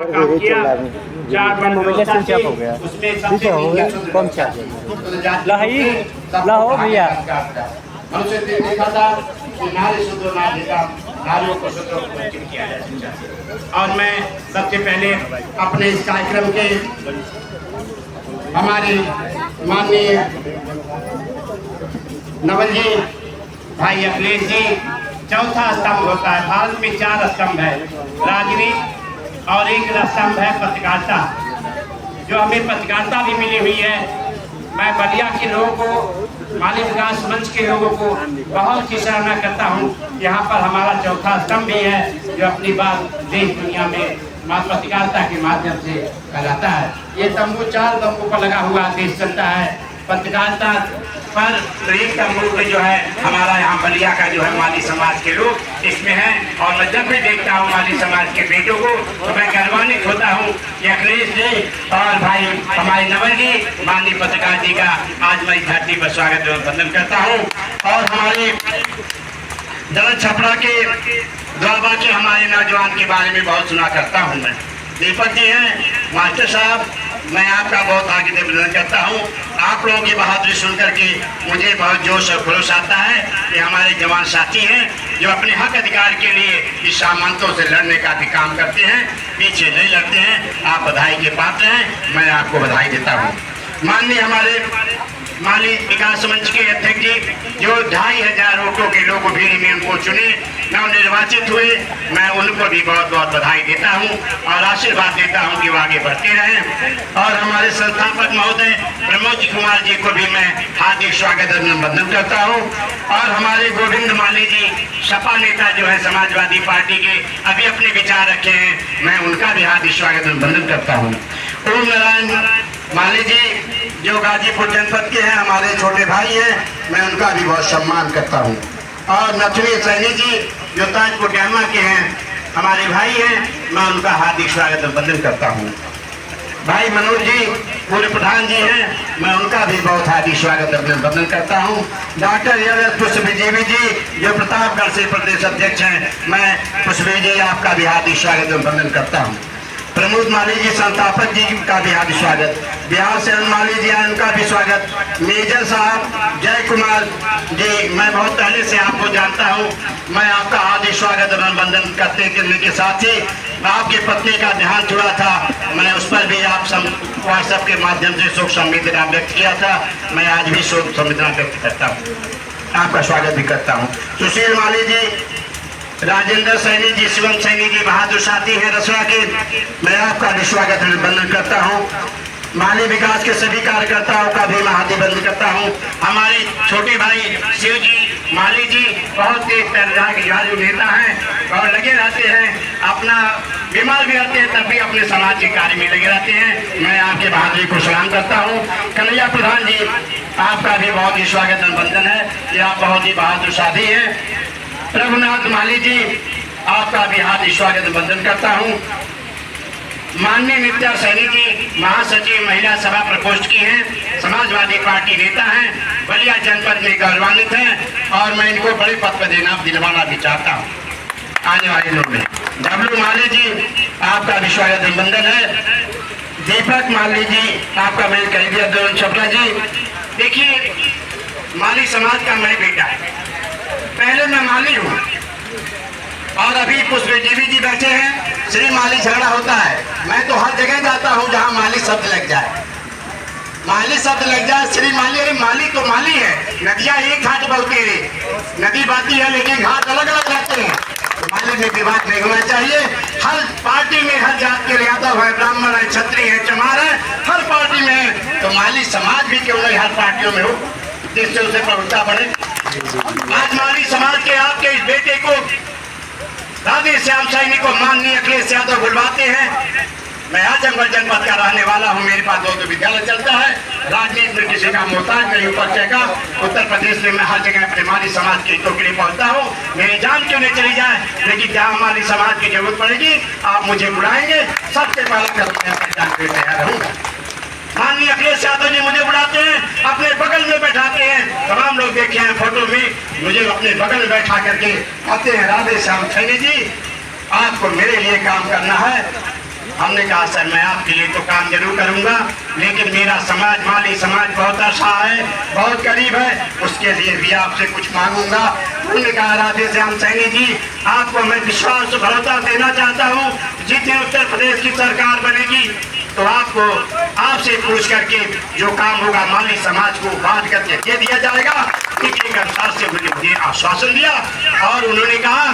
काम किया 4 mobile switch off हो गया, ठीक है, हो गया कम चार्ज लाओ भैया। मनुष्य ने देखा था कि नारी शूद्र नारियों को शूद्रों को वंचित किया जा सकता है। और मैं सबसे पहले अपने इस कार्यक्रम के हमारे माननीय नवल जी, भाई अखिलेश जी, चौथा स्तंभ होता है। भारत में 4 स्तंभ है, राजनीति और एक स्तंभ है पत्रकारिता, जो हमें पत्रकारिता भी मिली हुई है। मैं बलिया के लोगों को, मानव विकास मंच के लोगों को बहुत ही सराहना करता हूँ। यहाँ पर हमारा चौथा स्तंभ भी है, जो अपनी बात देश दुनिया में पत्रकारिता के माध्यम से फैलाता है। ये तंबू 4 तंबू पर लगा हुआ देश चलता है पत्रकारिता पर। एक तंबू पे जो है हमारा यहाँ बलिया का जो है माली समाज के लोग इसमें हैं। और मैं जब भी देखता हूँ माली समाज के बेटों को तो मैं गर्वान्वित होता हूँ कि अखिलेश जी और भाई हमारे नवल जी, माननीय पत्रकार जी का आज मैं इस धरती पर स्वागत एवं वंदन करता हूँ। और हमारे दल छपरा के द्वारबा के हमारे नौजवान के बारे में बहुत सुना करता हूँ मैं। दीपक जी हैं, मास्टर साहब, मैं आपका बहुत आगे अभिनंदन करता हूँ। आप लोगों की बहादुरी सुन करके मुझे बहुत जोश और खरोश आता है कि हमारे जवान साथी हैं जो अपने हक अधिकार के लिए इस सामंतों से लड़ने का भी काम करते हैं, पीछे नहीं लड़ते हैं। आप बधाई के पात्र हैं, मैं आपको बधाई देता हूँ। माननीय हमारे माली विकास मंच के अध्यक्ष जी, जो 2500 वोटों के लोगों भीड़ में उनको चुने, नवनिर्वाचित हुए, मैं उनको भी बहुत बहुत बधाई देता हूं और आशीर्वाद देता हूं कि वो आगे बढ़ते रहें। और हमारे संस्थापक महोदय प्रमोद कुमार जी को भी मैं हार्दिक स्वागत अभिनंदन करता हूं। और हमारे गोविंद माली जी, सपा नेता जो है समाजवादी पार्टी के, अभी अपने विचार रखे हैं, मैं उनका भी हार्दिक स्वागत अभिनंदन करता हूँ। ओम नारायण माली जी जो गाजीपुर जनपद के हैं, हमारे छोटे भाई हैं, मैं उनका भी बहुत सम्मान करता हूं। और नथुनी सैनी जी जो ताजपुर डैमा के हैं, हमारे भाई हैं, मैं उनका हार्दिक स्वागत अभिनंदन करता हूं। भाई मनोज जी पूर्व प्रधान जी हैं, मैं उनका भी बहुत हार्दिक स्वागत अभिनंदन करता हूं। डॉक्टर एस पुष्पजीवी जी जो प्रतापगढ़ से प्रदेश अध्यक्ष हैं, मैं पुष्पी जी आपका भी हार्दिक स्वागत अभिनंदन करता हूँ। प्रमोद माली जी संस्थापक जी का भी हार्दिक स्वागत, बिहार से माली जी उनका भी स्वागत, मेजर साहब जय कुमार जी, मैं बहुत पहले से आपको जानता हूं, मैं आपका हार्दिक स्वागत अभिनंदन करते के साथ ही आपके पत्नी का ध्यान छुड़ा था, मैं उस पर भी आप व्हाट्सएप के माध्यम से शोक संवेदना व्यक्त किया था। मैं आज भी शोक संवेदना व्यक्त करता हूँ, आपका स्वागत भी करता हूँ। सुशील माली जी, राजेंद्र सैनी जी, शिवम सैनी जी बहादुर साथी हैं रसोड़ा के, मैं आपका भी स्वागत अभिनंदन करता हूं। माली विकास के सभी कार्यकर्ताओं का भी मैं हार्दिक अभिनंदन करता हूं। हमारे छोटे भाई शिव जी माली जी बहुत तेज तर्राजू नेता हैं और लगे रहते हैं, अपना बीमार भी रहते हैं तब भी अपने समाज के कार्य में लगे रहते हैं। मैं आपके बहादुरी को सलाम करता हूँ। कन्हैया प्रधान जी, आपका भी बहुत ही स्वागत अभिनंदन है, ये आप बहुत ही बहादुर साथी हैं। रघुनाथ माली जी, आपका भी हार्दिक स्वागत अभिनंदन करता हूं। माननीय नित्या सैनी जी महासचिव महिला सभा प्रकोष्ठ की हैं, समाजवादी पार्टी नेता हैं, बलिया जनपद में गौरवान्वित हैं और मैं इनको बड़े पद पर दिलवाना भी चाहता हूं आने वाले दिनों में। डब्लू माली जी, आपका भी स्वागत अभिनंदन है। दीपक माली जी, आपका मैं कह दिया। दल छपरा जी, देखिए माली समाज का मैं बेटा है, पहले मैं माली हूँ और अभी पुष्पजीवी जी बैठे हैं, श्री माली झगड़ा होता है, मैं तो हर जगह जाता हूँ जहाँ माली शब्द लग जाए, माली शब्द लग जाए, श्री माली। अरे माली तो माली है, नदियाँ एक घाट बोलते हैं, नदी बहती है लेकिन घाट अलग अलग रहते हैं, तो माली में विवाद नहीं होना चाहिए। हर पार्टी में हर जात के यादव है, ब्राह्मण है, क्षत्रिय है, चमार है, हर पार्टी में है, तो माली समाज भी क्यों नहीं हर पार्टियों में हो, जिससे उसे प्रभुत्ता बढ़े। आज माली समाज के आपके इस बेटे को राधे श्याम सैनी को माननीय अखिलेश यादव बुलवाते हैं। मैं आजमगढ़ जनपद का रहने वाला हूं, मेरे पास 2 विद्यालय चलता है, राजनीति में किसी का मोहताज नहीं उपस्थित का। उत्तर प्रदेश में मैं हर जगह अपने माली समाज के हितों के लिए पहुंचता हूं, मेरी जान क्यों नहीं चली जाए, लेकिन जहां माली समाज की जरूरत पड़ेगी आप मुझे बुलाएंगे, सबसे पहला कदम मैं पहचान के तैयार रहूंगा। माननीय अखिलेश यादव जी मुझे बुलाते हैं, अपने बगल में बैठाते हैं, तमाम लोग देखे हैं फोटो में, मुझे अपने बगल में बैठा करके कहते हैं राधे श्याम सैनी जी आपको मेरे लिए काम करना है, हमने कहा सर मैं आपके लिए तो काम जरूर करूंगा, लेकिन मेरा समाज माली समाज बहुत अच्छा है, बहुत गरीब है, उसके लिए भी आपसे कुछ मांगूंगा। उन्होंने कहा राधे श्याम सैनी जी, आपको मैं विश्वास भरोसा देना चाहता हूँ, जिस दिन उत्तर प्रदेश की सरकार बनेगी तो आपको आपसे पूछ करके जो काम होगा माली समाज को बांट करके दे दिया जाएगा। एक अनुसार से मुझे आश्वासन दिया और उन्होंने कहा,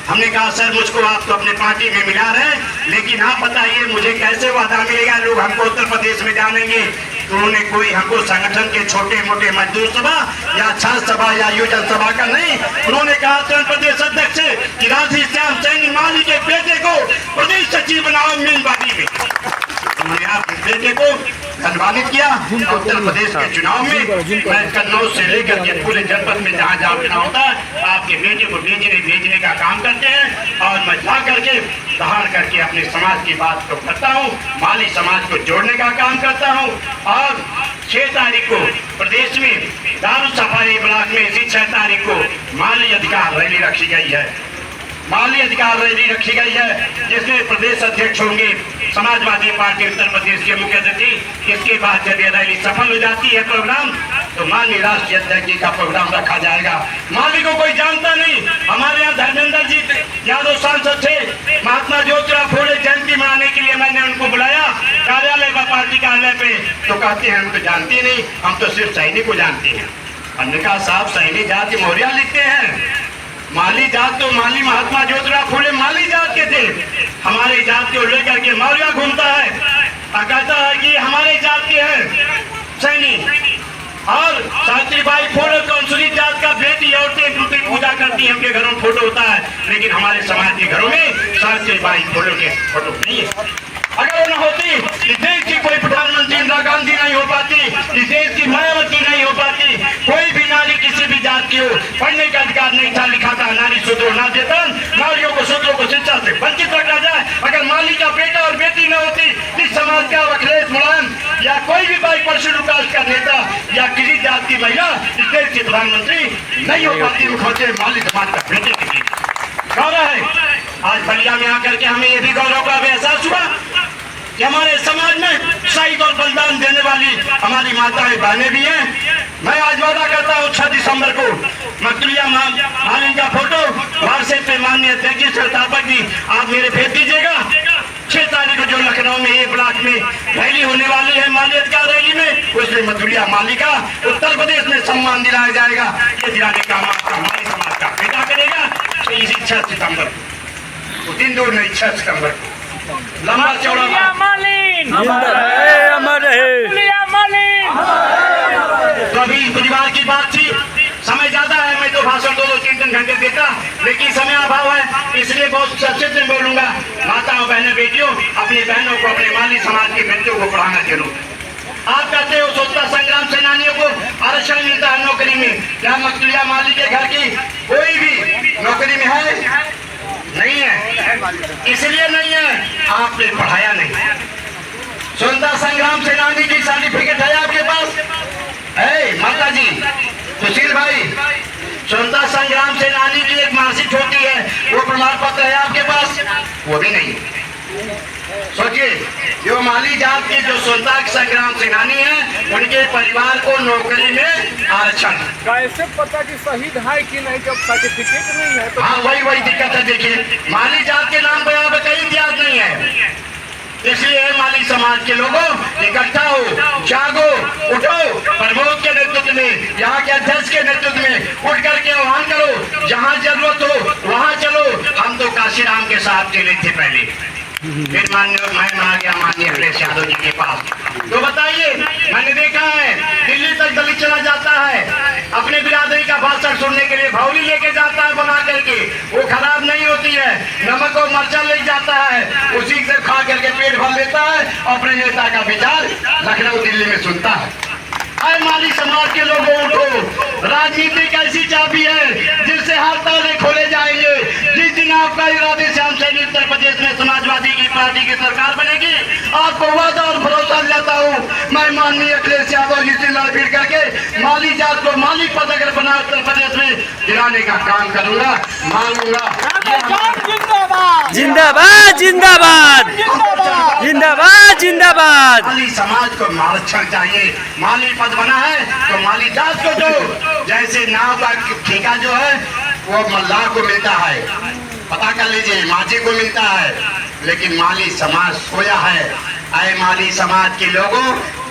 हमने कहा सर मुझको आप तो अपने पार्टी में मिला रहे, लेकिन आप बताइए मुझे कैसे वादा मिलेगा, लोग हमको उत्तर प्रदेश में जानेंगे। तो उन्होंने कोई हमको संगठन के छोटे मोटे मजदूर सभा या छात्र सभा या युवजन सभा का नहीं, उन्होंने कहा उत्तर प्रदेश अध्यक्ष कि राधे श्याम सैनी माली के बेटे को प्रदेश सचिव बनाओ मीनबाड़ी में। उन्होंने आपके बेटे को धन्यवादित किया। उत्तर प्रदेश के चुनाव में मैं कन्नौज से लेकर के पूरे जनपद में जहाँ जहाँ चुनाव होता है आपके बेटे को भेजने का काम करते हैं और मैं जा करके बाहर करके अपने समाज की बात को करता हूँ, माली समाज को जोड़ने का काम करता हूँ। और 6 तारीख को प्रदेश में दारू सफाई ब्लॉक में इसी 6 तारीख को माली अधिकार रैली रखी गई है, माली अधिकार रैली रखी गई है, जिसमें प्रदेश अध्यक्ष होंगे समाजवादी पार्टी उत्तर प्रदेश के मुख्य अतिथि। इसके बाद जब ये रैली सफल हो जाती है प्रोग्राम, तो माननीय राष्ट्रीय अध्यक्ष जी का प्रोग्राम रखा जाएगा। माली को कोई जानता नहीं, हमारे यहाँ धर्मेंद्र जी यादव सांसद थे, महात्मा ज्योतिराव फुले जयंती मनाने के लिए मैंने उनको बुलाया कार्यालय पर, पार्टी कार्यालय पे, तो कहते हैं हम तो जानते नहीं, हम तो सिर्फ सैनी को जानते हैं। हमने कहा साहब सैनी जाति मौर्य लिखते हैं, माली जात तो माली महात्मा ज्योतिराव फुले माली जात के थे, हमारे जात को लेकर के मौर्य घूमता है और कहता है कि हमारे जात के हैं सैनी। और सावित्रीबाई फुले कंसुली जात का बेटी औरतें उनकी पूजा करती हैं, उनके घरों में फोटो होता है, लेकिन हमारे समाज के घरों में सावित्रीबाई फुले के फोटो नहीं है। अगर वो न होती इस देश की कोई प्रधानमंत्री इंदिरा गांधी नहीं हो पाती, इस देश की मायावती नहीं हो पाती, कोई भी नारी किसी भी जात की हो पढ़ने का अधिकार नहीं था, लिखा था नारी शूद्रो ना वेतन, नारियों को शूद्रों को शिक्षा से वंचित रखा जाए। अगर माली का बेटा और बेटी न होती, इस समाज का अखिलेश मुलायम या कोई भी बाइक शेड्यूल कास्ट का नेता या किसी जात की महिला इस देश की प्रधानमंत्री नहीं हो पाती। मुख्यमंत्री माली समाज का बेटे की गौरव है। आज बलिया में आकर के हमें ये भी गौरव का एहसास हुआ कि हमारे समाज में शहीद और बलिदान देने वाली हमारी माताएं बहनें भी हैं। मैं आज वादा करता हूँ 6 दिसंबर को मकतूलिया मालिन का फोटो व्हाट्सएप पे माननीय अध्यक्ष संस्थापक जी आप मेरे भेज दीजिएगा। 6 तारीख को जो लखनऊ में ये ब्लॉक में रैली होने वाली है माली अधिकार रैली में, उसमें मधुलिया माली का उत्तर प्रदेश में सम्मान दिलाया जाएगा। ये दिलाने का आपका माली समाज का बेटा करेगा। इसी 6 सितम्बर को, दिन दूर नहीं 6 सितम्बर को लंबा चौड़ा तो अभी परिवार की बात थी, समय ज्यादा है, मैं तो भाषण 2-3 घंटे देता, लेकिन समय अभाव है, इसलिए बहुत सच्चे से बोलूंगा। माताओं बहनों बेटियों, अपनी बहनों को अपने माली समाज के बेटियों को पढ़ाना जरूर। आप कहते हो स्वतंत्रता संग्राम सेनानियों को आरक्षण मिलता है नौकरी में, क्या मकतूलिया माली के घर की कोई भी नौकरी में है? नहीं है। इसलिए नहीं है आपने पढ़ाया नहीं। स्वतंत्रता संग्राम सेनानी की सर्टिफिकेट है आपके पास? है माता जी, सुशील भाई, स्वतंत्रता संग्राम सेनानी की एक मार्कशीट होती है, वो प्रमाण पत्र है आपके पास? वो भी नहीं। सोचिए, जो माली जात के जो स्वतंत्रता संग्राम सेनानी है, उनके परिवार को नौकरी में आरक्षण कैसे पता कि शहीद है कि नहीं जब सर्टिफिकेट नहीं है तो? हाँ, वही दिक्कत है। देखिए, माली जात के नाम पर यहाँ पे कहीं इतिहास नहीं है, इसलिए माली समाज के लोगों इकट्ठा हो, जागो, उठो, प्रमोद के नेतृत्व में, यहाँ के अध्यक्ष के नेतृत्व में उठ करके आह्वान करो, जहाँ जरूरत हो वहाँ चलो। हम तो काशीराम के साथ चले थे पहले, फिर मैं आ गया माननीय अखिलेश यादव जी के पास। तो बताइए, मैंने देखा है दिल्ली तक दलित चला जाता है, अपने बिरादरी का भाषण सुनने के लिए भौली लेके जाता है बना करके, वो खराब नहीं होती है, नमक और मर्चा ले जाता है, उसी से खा करके पेट भर लेता है, अपने नेता का विचार लखनऊ दिल्ली में सुनता है। अरे माली समाज के लोगों उठो, राजनीति एक ऐसी चाबी है जिससे हर ताले खोले जाएंगे। जिस दिन आपका राधे श्याम सैनी उत्तर प्रदेश में समाजवादी की पार्टी की सरकार बनेगी, आपको वादा और भरोसा दिलाता हूँ, मैं माननीय अखिलेश यादव जी से लड़ भिड़ करके माली जात को माली पद अगर बना उत्तर प्रदेश में दिलाने का काम करूंगा, मांगूंगा। जिंदाबाद जिंदाबाद जिंदाबाद जिंदाबाद। माली समाज को आरक्षण चाहिए। माली पद बना है तो माली जात को दो। जैसे नाव का ठेका जो है वो मल्लाह को मिलता है, पता कर लीजिए, माझी को मिलता है, लेकिन माली समाज सोया है। आए माली समाज के लोगों,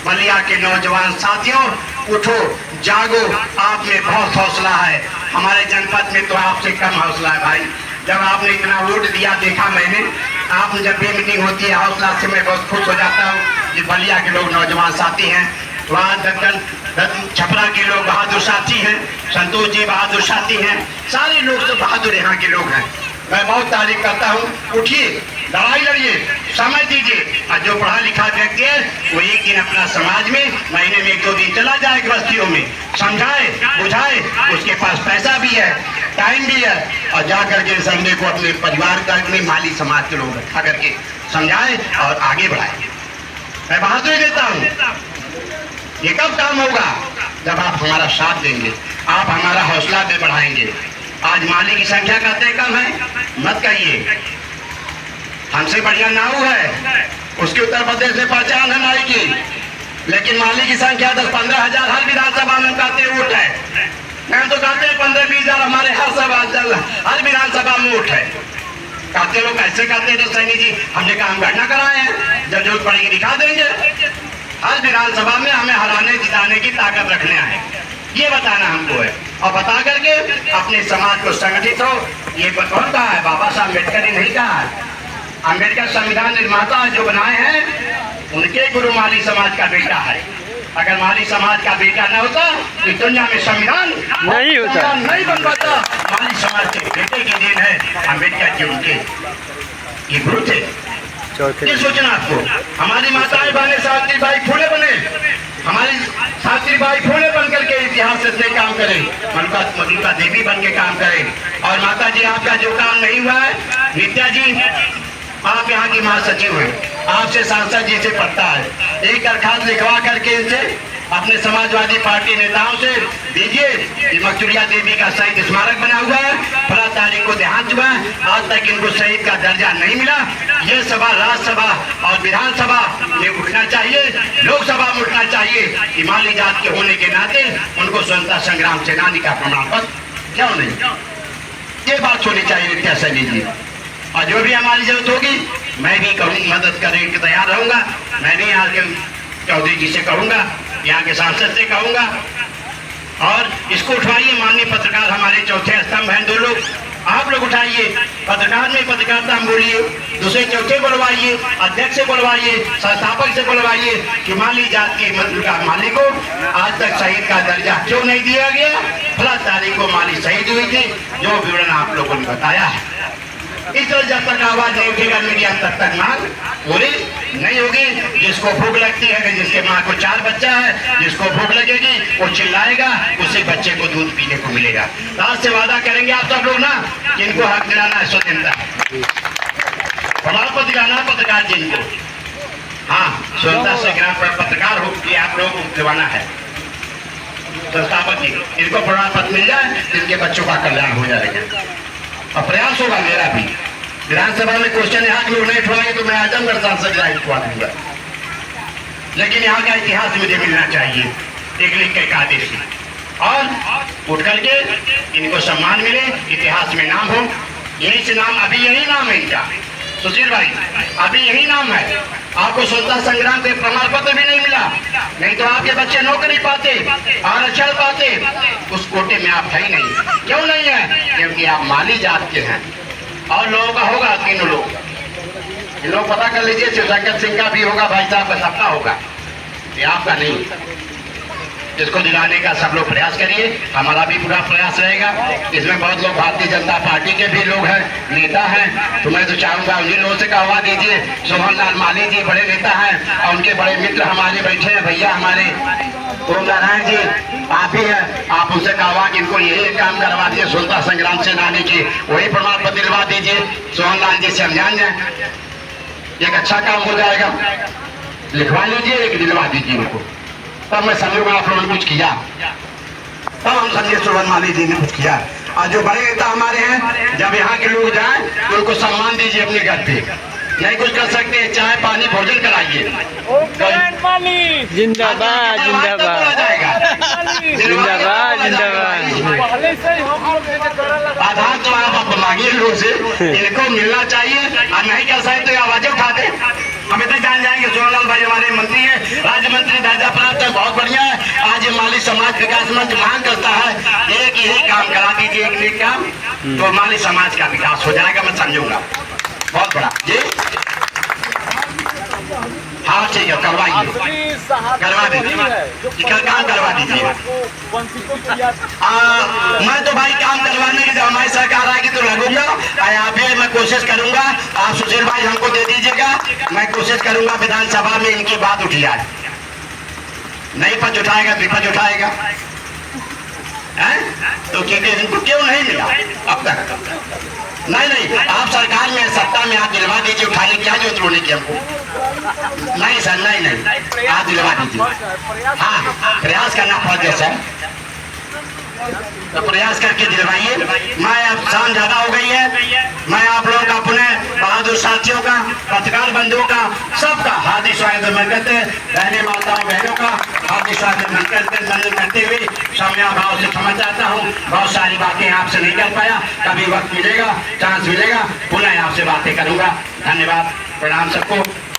बलिया के नौजवान साथियों, उठो जागो, आप में बहुत हौसला है। हमारे जनपद में तो आपसे कम हौसला है भाई। जब आपने इतना वोट दिया देखा मैंने, आप जब भी मीटिंग होती है हौसला से मैं बहुत खुश हो जाता हूँ। ये बलिया के लोग नौजवान साथी हैं, वहाँ छपरा के लोग बहादुर साथी हैं, संतोष जी बहादुर साथी हैं, सारे लोग तो बहादुर यहाँ के लोग हैं। मैं बहुत तारीफ करता हूँ। उठिए, लड़ाई लड़िए, समय दीजिए। और जो पढ़ा लिखा व्यक्ति है वो एक दिन अपना समाज में महीने में 1-2 दिन चला जाए बस्तियों में, समझाए बुझाए, उसके पास पैसा भी है, टाइम भी है, और जा करके संडे को अपने परिवार का, अपने माली समाज के लोग रखा करके समझाए और आगे बढ़ाए। मैं बहादुरी देता हूँ। ये कब काम होगा? जब आप हमारा साथ देंगे, आप हमारा हौसला भी बढ़ाएंगे। आज माली की संख्या कहते हैं कम है, मत कहिए, हमसे बढ़िया नाऊ है, उसके उत्तर प्रदेश में पहचान है नाई की, लेकिन माली की संख्या 10-15 हजार हर विधानसभा में कहते वोट है। मैं तो कहते हैं 15-20 हजार हमारे हर विधानसभा में वोट है। कहते लोग ऐसे कहते हैं सैनी जी, हमने काम गणना कराए हैं, जब जरूरत पड़ेगी दिखा देंगे। हर विधानसभा में हमें हराने जिताने की ताकत रखने आए, ये बताना हमको है। और बता करके अपने समाज को संगठित हो। ये कौन कहा है? बाबा साहब अम्बेडकर ने नहीं कहा है। अम्बेडकर संविधान निर्माता जो बनाए हैं उनके गुरु माली समाज का बेटा है। अगर माली समाज का बेटा न होता तो दुनिया में संविधान नहीं होता, नहीं बन पाता। माली समाज के बेटे की देन है। अम्बेडकर जी उनके ये गुरु थे। ये सोचना आपको। हमारी माताएं बहने सावित्रीबाई फुले बने, हमारी सावित्रीबाई फुले बन करके इतिहास से काम करे, मलका देवी बन के काम करे। और माता जी आपका जो काम नहीं हुआ है, नित्या जी आप यहाँ की महासचिव हैं, आपसे सांसद जी से पड़ता है, एक दरखास्त लिखवा करके इनसे अपने समाजवादी पार्टी नेताओं से दीजिए कि मकचुरिया देवी का शहीद स्मारक बना हुआ है, फला तारीख को देहांत हुआ, आज तक इनको शहीद का दर्जा नहीं मिला। ये सभा राज्यसभा और विधानसभा में उठना चाहिए, लोकसभा में उठना चाहिए कि माली जात के होने के नाते उनको स्वतंत्रता संग्राम सेनानी का प्रमाण पत्र क्यों नहीं। ये बात होनी चाहिए नित्या सैनी जी। और जो भी हमारी जरूरत होगी मैं भी कहूँगा, मदद करने के तैयार रहूंगा। मैं भी यहाँ के चौधरी जी से कहूँगा, यहाँ के सांसद से कहूँगा, और इसको उठवाइए। माननीय पत्रकार हमारे चौथे स्तंभ हैं, 2 लोग, आप लोग उठाइए। पत्रकार में पत्रकारिता हम बोलिए, दूसरे चौथे बुलवाइए, अध्यक्ष से बुलवाइए, संस्थापक से बुलवाइए कि माली जात के मतलब माली को आज तक शहीद का दर्जा क्यों नहीं दिया गया, फला तारीख को माली शहीद हुई थी, जो विवरण आप लोगों ने बताया है। इस तरह जब तक आवाज नहीं उठेगा मीडिया तब मांग पूरी नहीं होगी। जिसको भूख लगती है, जिसके माँ को 4 बच्चा है, जिसको भूख लगेगी वो चिल्लाएगा, उसी बच्चे को दूध पीने को मिलेगा। आज से वादा करेंगे आप सब लोग ना कि इनको हक दिलाना है, स्वतंत्रता प्रमाण पत्र दिलाना पत्रकार जिनको, हाँ स्वतंत्रता संग्राम पर पत्रकार हो कि आप लोग दिलवाना है। संस्थापक जी इनको प्रमाण पत्र मिल जाए, इनके बच्चों का कल्याण हो जाएगा। और प्रयास होगा मेरा भी। विधानसभा में क्वेश्चन यहाँ के लोग नहीं उठवाएंगे तो मैं आजमगढ़ सांसद राइट उठवा दूंगा, लेकिन यहाँ का इतिहास मुझे मिलना चाहिए, एक लिख के आदेश में, और उठ करके इनको सम्मान मिले, इतिहास में नाम हो। यही से नाम, अभी यही नाम है इनका सुशील भाई, अभी यही नाम है। आपको स्वतंत्रता संग्राम के प्रमाण पत्र भी नहीं मिला, नहीं तो आपके बच्चे नौकरी पाते, आरक्षण पाते, उस कोटे में आप है ही नहीं। क्यों नहीं है? क्योंकि आप माली जात के हैं। और लोगों का होगा 3 लोग, ये लोग पता कर लीजिए, शिवशंकर सिंह का भी होगा, भाई साहब का सबका होगा, ये आपका नहीं। इसको दिलाने का सब लोग प्रयास करिए, हमारा भी पूरा प्रयास रहेगा। इसमें बहुत लोग भारतीय जनता पार्टी के भी लोग हैं, नेता हैं, तो मैं तो चाहूंगा उन्हीं लोगों से कहवा दीजिए। सोहन लाल माली जी बड़े नेता हैं और उनके बड़े मित्र हमारे बैठे हैं, भैया हमारे ओम नारायण जी आप ही हैं, आप उनसे कहवा कि इनको यही काम करवा दीजिए, स्वतंत्रता संग्राम सेनानी की वही प्रमाण पत्र दिलवा दीजिए। सोहन लाल जी से हम जान जाए, एक अच्छा काम हो जाएगा, लिखवा लीजिए, एक दिलवा दीजिए उनको। तब मैं समझूंगा आप लोगों ने कुछ किया, तब हम समझे सोहन माली जी ने कुछ किया। और जो बड़े नेता हमारे हैं, जब यहाँ के लोग जाएं तो उनको सम्मान दीजिए अपने घर पे। नहीं कुछ कर सकते, चाय पानी भोजन कराइए। जिंदाबाद जिंदाबाद जिंदाबाद जिंदाबाद। आधार तो आप मांगिए लोगों से, इनको मिलना चाहिए और नहीं कर सकते तो आवाजें उठाते। हम इतना जान जाएंगे सोनालाल भाई हमारे मंत्री है, राज्य मंत्री दर्जा प्राप्त है, बहुत बढ़िया है। आज माली समाज विकास मंच मांग करता है एक ही काम करा दीजिए, एक काम तो हमारे समाज का विकास हो जाएगा, मैं समझूंगा बहुत बड़ा जी। हाँ ठीक है, करवाइए, करवा दीजिए, काम करवा दीजिए। मैं तो भाई काम करवाने की जब हमारी सरकार आएगी तो लगूंगा, आप भी मैं कोशिश करूंगा। आप सुशील भाई हमको दे दीजिएगा, मैं कोशिश करूंगा विधानसभा में इनकी बात उठ जाए। नहीं पच उठाएगा विपक्ष उठाएगा है? तो क्योंकि इनको क्यों नहीं मिला अब तक? नहीं आप सरकार में सत्ता में आप दिलवा दीजिए, उठाने की क्या जरूरत होने की हमको? नहीं सर, नहीं आप दिलवा दीजिए। हाँ प्रयास करना पड़ेगा सर, तो प्रयास करके दिलवाइए। मैं अब शाम ज्यादा हो गई है, मैं आप लोगों का पुनः बहादुर साथियों का, पत्रकार बंधुओं का, सबका हार्दिक स्वागत करते, रहने माताओं बहनों का हार्दिक स्वागत करते हुए सौम्या भाव से क्षमा चाहता हूँ। बहुत सारी बातें आपसे नहीं कर पाया, कभी वक्त मिलेगा, चांस मिलेगा, पुनः आपसे बातें करूंगा। धन्यवाद, प्रणाम सबको।